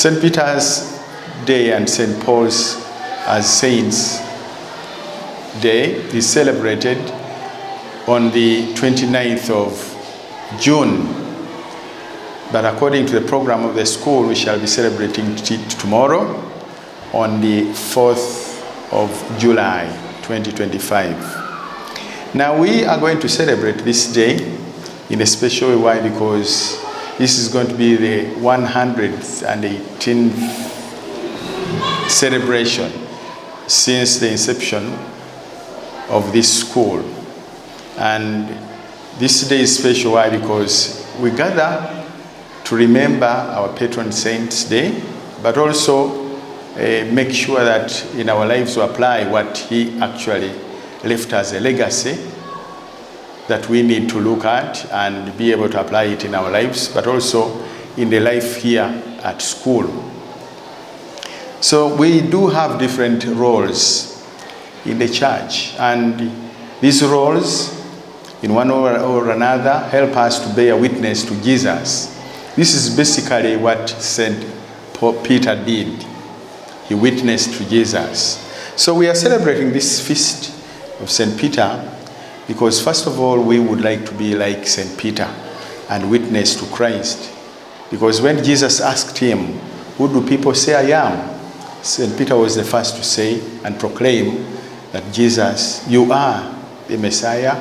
St. Peter's Day and St. Paul's as Saints Day is celebrated on the 29th of June. But according to the program of the school, we shall be celebrating tomorrow on the 4th of July, 2025. Now we are going to celebrate this day in a special way. Why? Because this is going to be the 118th celebration since the inception of this school. And this day is special. Why? Because we gather to remember our patron saint's day, but also make sure that in our lives we apply what he actually left as a legacy that we need to look at and be able to apply it in our lives, but also in the life here at school. So we do have different roles in the church, and these roles, in one or another, help us to bear witness to Jesus. This is basically what St. Peter did. He witnessed to Jesus. So we are celebrating this feast of St. Peter because, first of all, we would like to be like St. Peter and witness to Christ. Because when Jesus asked him, "Who do people say I am?" St. Peter was the first to say and proclaim that Jesus, you are the Messiah,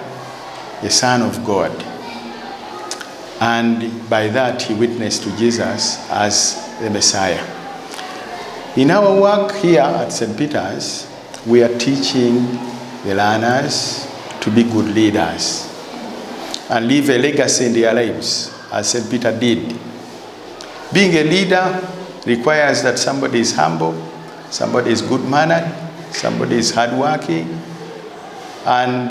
the Son of God. And by that, he witnessed to Jesus as the Messiah. In our work here at St. Peter's, we are teaching the learners to be good leaders and leave a legacy in their lives, as St. Peter did. Being a leader requires that somebody is humble, somebody is good-mannered, somebody is hardworking, and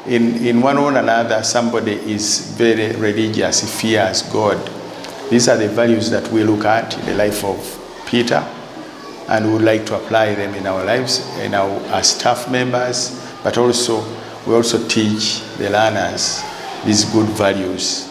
in one or another, somebody is very religious, he fears God. These are the values that we look at in the life of Peter, and we would like to apply them in our lives, as staff members, but also we also teach the learners these good values.